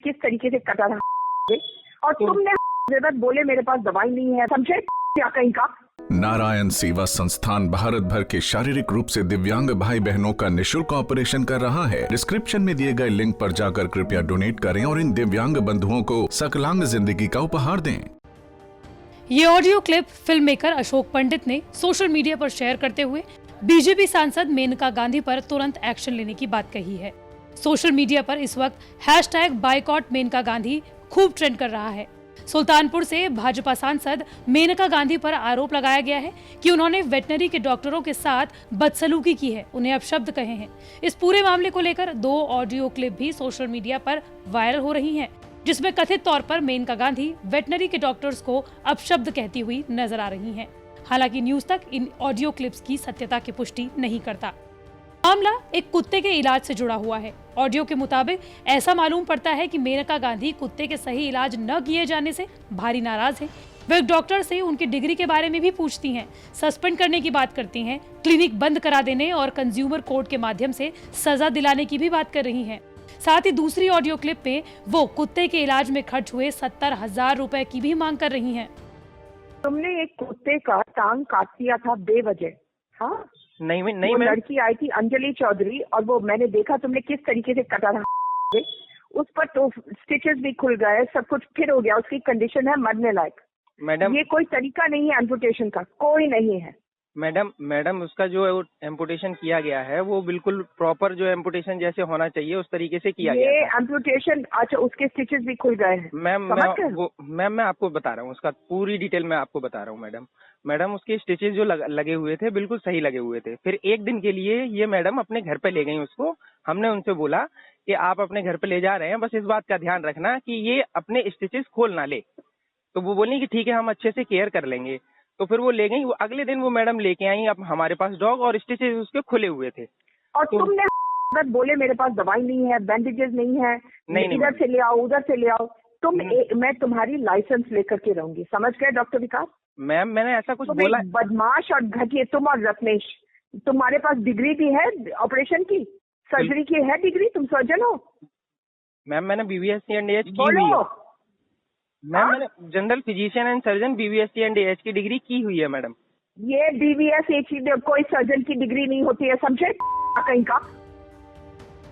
किस तरीके से कटा था और तुमने बोले मेरे पास दवाई नहीं है, समझे क्या कहीं का। नारायण सेवा संस्थान भारत भर के शारीरिक रूप से दिव्यांग भाई बहनों का निशुल्क ऑपरेशन कर रहा है। डिस्क्रिप्शन में दिए गए लिंक पर जाकर कृपया डोनेट करें और इन दिव्यांग बंधुओं को सकलांग जिंदगी का उपहार दें। ये audio clip film maker Ashok Pandit ने सोशल मीडिया पर शेयर करते हुए बीजेपी सांसद मेनका गांधी पर तुरंत एक्शन लेने की बात कही है। सोशल मीडिया पर इस वक्त #बायकॉट मेनका गांधी खूब ट्रेंड कर रहा है। सुल्तानपुर से भाजपा सांसद मेनका गांधी पर आरोप लगाया गया है कि उन्होंने वेटनरी के डॉक्टरों के साथ बदसलूकी की है, उन्हें अपशब्द कहे हैं। इस पूरे मामले को लेकर 2 ऑडियो क्लिप भी सोशल मीडिया पर वायरल हो रही हैं, जिसमें कथित तौर पर मेनका गांधी वेटनरी के डॉक्टर्स को अपशब्द कहती हुई नजर आ रही हैं। हालांकि न्यूज तक इन ऑडियो क्लिप्स की सत्यता की पुष्टि नहीं करता। मामला एक कुत्ते के इलाज से जुड़ा हुआ है। ऑडियो के मुताबिक ऐसा मालूम पड़ता है कि मेनका गांधी कुत्ते के सही इलाज न किए जाने से भारी नाराज हैं। वे डॉक्टर से उनकी डिग्री के बारे में भी पूछती हैं, सस्पेंड करने की बात करती हैं, क्लिनिक बंद करा देने और कंज्यूमर कोर्ट के माध्यम से सजा दिलाने की भी बात कर रही हैं। साथ ही दूसरी ऑडियो क्लिप में वो कुत्ते के इलाज में खर्च हुए 70,000 रुपए की भी मांग कर रही हैं। तुमने एक कुत्ते का टांग काट दिया था बेवजह। हाँ नहीं वो लड़की आई थी अंजलि चौधरी और वो मैंने देखा तुमने किस तरीके से कटा था, उस पर तो स्टिचेस भी खुल गए, सब कुछ फिर हो गया, उसकी कंडीशन है मरने लायक। मैडम ये कोई तरीका नहीं है एम्पुटेशन का, कोई नहीं है। मैडम उसका जो एम्पुटेशन किया गया है वो बिल्कुल प्रॉपर जो एम्पुटेशन जैसे होना चाहिए उस तरीके से किया गया है। ये एम्पुटेशन, अच्छा उसके स्टिचेस भी खुल गए हैं। मैम मैं आपको बता रहा हूँ, उसका पूरी डिटेल मैं आपको बता रहा हूँ मैडम उसके स्टिचेस जो लगे हुए थे बिल्कुल सही लगे हुए थे। फिर एक दिन के लिए ये मैडम अपने घर पे ले गई उसको। हमने उनसे बोला कि आप अपने घर पे ले जा रहे हैं, बस इस बात का ध्यान रखना कि ये अपने स्टिचेस खोल ना ले। तो वो बोली कि ठीक है हम अच्छे से केयर कर लेंगे। तो फिर वो ले गई। वो अगले दिन वो मैडम लेके आई अब हमारे पास डॉग और स्टिचेस उसके खुले हुए थे। और तुमने बोले मेरे पास दवाई नहीं है, बैंडेजेस नहीं है, इधर से ले आओ उधर से ले आओ। मैं तुम्हारी लाइसेंस लेकर के रहूंगी, समझ गए डॉक्टर विकास। मैम मैंने ऐसा कुछ बोला? बदमाश और घटिया तुम और रत्नेश। तुम्हारे पास डिग्री भी है ऑपरेशन की, सर्जरी की है डिग्री, तुम सर्जन हो? मैम मैंने BBSc एंड AH की हुई है। मैम मैंने general physician and surgeon BBSc and AH की डिग्री की हुई है मैडम। ये BBSc कोई सर्जन की डिग्री नहीं होती है, समझे कहीं का।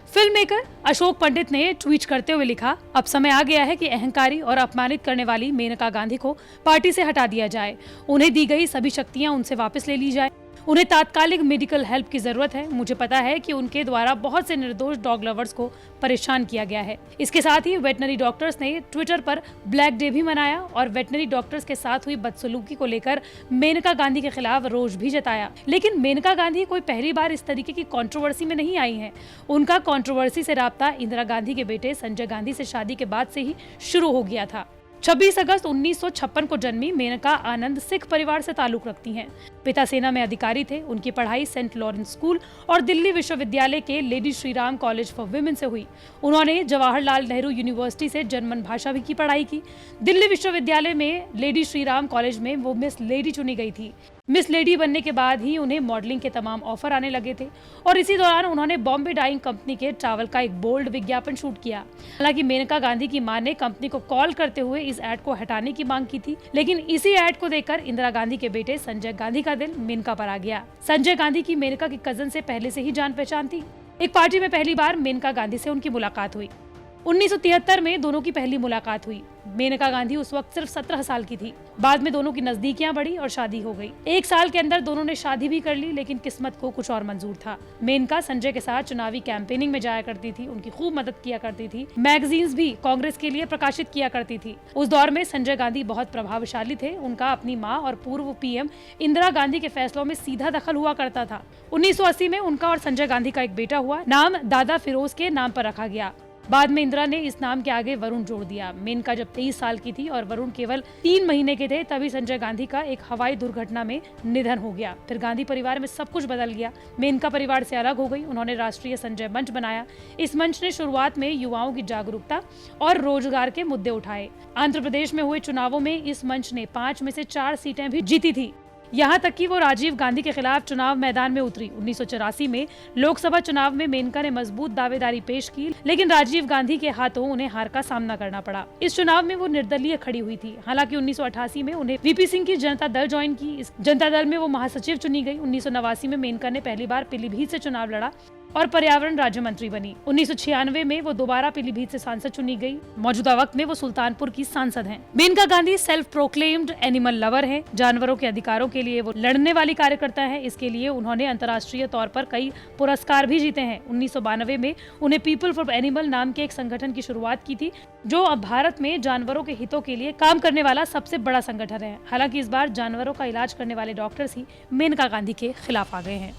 फिल्म मेकर अशोक पंडित ने ट्वीट करते हुए लिखा, अब समय आ गया है कि अहंकारी और अपमानित करने वाली मेनका गांधी को पार्टी से हटा दिया जाए। उन्हें दी गई सभी शक्तियां उनसे वापस ले ली जाए। उन्हें तात्कालिक मेडिकल हेल्प की जरूरत है। मुझे पता है कि उनके द्वारा बहुत से निर्दोष डॉग लवर्स को परेशान किया गया है। इसके साथ ही वेटनरी डॉक्टर्स ने ट्विटर पर ब्लैक डे भी मनाया और वेटनरी डॉक्टर्स के साथ हुई बदसलूकी को लेकर मेनका गांधी के खिलाफ रोष भी जताया। लेकिन मेनका गांधी कोई पहली बार इस तरीके की कंट्रोवर्सी में नहीं आई है। उनका कंट्रोवर्सी से राब्ता इंदिरा गांधी के बेटे संजय गांधी से शादी के बाद से ही शुरू हो गया था। 26 अगस्त 1956 को जन्मी मेनका आनंद सिख परिवार से ताल्लुक रखती हैं। पिता सेना में अधिकारी थे। उनकी पढ़ाई सेंट लॉरेंस स्कूल और दिल्ली विश्वविद्यालय के lady Shriram college for women से हुई। उन्होंने जवाहरलाल नेहरू यूनिवर्सिटी से जर्मन भाषा भी की पढ़ाई की। दिल्ली विश्वविद्यालय में लेडी श्रीराम कॉलेज में वो मिस लेडी चुनी गई थी। मिस लेडी बनने के बाद ही उन्हें मॉडलिंग के तमाम ऑफर आने लगे थे और इसी दौरान उन्होंने बॉम्बे डाइंग कंपनी के चावल का एक बोल्ड विज्ञापन शूट किया। हालांकि मेनका गांधी की मां ने कंपनी को कॉल करते हुए इस एड को हटाने की मांग की थी, लेकिन इसी एड को देखकर इंदिरा गांधी के बेटे संजय गांधी का दिल मेनका पर आ गया। संजय गांधी की मेनका की कजन से पहले से ही जान पहचान थी। एक पार्टी में पहली बार मेनका गांधी से उनकी मुलाकात हुई। 1973 में दोनों की पहली मुलाकात हुई। मेनका गांधी उस वक्त सिर्फ 17 साल की थी। बाद में दोनों की नजदीकियां बढ़ी और शादी हो गई। 1 साल के अंदर दोनों ने शादी भी कर ली, लेकिन किस्मत को कुछ और मंजूर था। मेनका संजय के साथ चुनावी कैंपेनिंग में जाया करती थी, उनकी खूब मदद किया करती थी। मैगजीन्स भी कांग्रेस के लिए प्रकाशित किया करती थी। उस दौर में संजय गांधी बहुत प्रभावशाली थे। उनका अपनी माँ और पूर्व PM इंदिरा गांधी के फैसलों में सीधा दखल हुआ करता था। 1980 में उनका और संजय गांधी का एक बेटा हुआ। नाम दादा फिरोज के नाम पर रखा गया। बाद में इंदिरा ने इस नाम के आगे वरुण जोड़ दिया। मेनका जब 23 साल की थी और वरुण केवल 3 महीने के थे, तभी संजय गांधी का एक हवाई दुर्घटना में निधन हो गया। फिर गांधी परिवार में सब कुछ बदल गया। मेनका परिवार से अलग हो गई। उन्होंने राष्ट्रीय संजय मंच बनाया। इस मंच ने शुरुआत में युवाओं की जागरूकता और रोजगार के मुद्दे उठाए। आंध्र प्रदेश में हुए चुनावों में इस मंच ने 5 में से 4 सीटें भी जीती थी। यहाँ तक कि वो राजीव गांधी के खिलाफ चुनाव मैदान में उतरी। 1984 में लोकसभा चुनाव में मेनका ने मजबूत दावेदारी पेश की, लेकिन राजीव गांधी के हाथों उन्हें हार का सामना करना पड़ा। इस चुनाव में वो निर्दलीय खड़ी हुई थी। हालांकि 1988 में उन्हें वीपी सिंह की जनता दल ज्वाइन की। इस जनता दल में वो महासचिव चुनी गई। 1989 में मेनका ने पहली बार पीलीभीत से चुनाव लड़ा और पर्यावरण राज्य मंत्री बनी। 1996 में वो दोबारा पीलीभीत से सांसद चुनी गई। मौजूदा वक्त में वो सुल्तानपुर की सांसद हैं। Maneka Gandhi self proclaimed animal lover हैं। जानवरों के अधिकारों के लिए वो लड़ने वाली कार्यकर्ता है। इसके लिए उन्होंने अंतर्राष्ट्रीय तौर पर कई पुरस्कार भी जीते हैं। 1992 में उन्हें पीपल फॉर एनिमल नाम के एक संगठन की शुरुआत की थी, जो अब भारत में जानवरों के हितों के लिए काम करने वाला सबसे बड़ा संगठन है। हालांकि इस बार जानवरों का इलाज करने वाले डॉक्टर्स ही मेनका गांधी के खिलाफ आ गए हैं।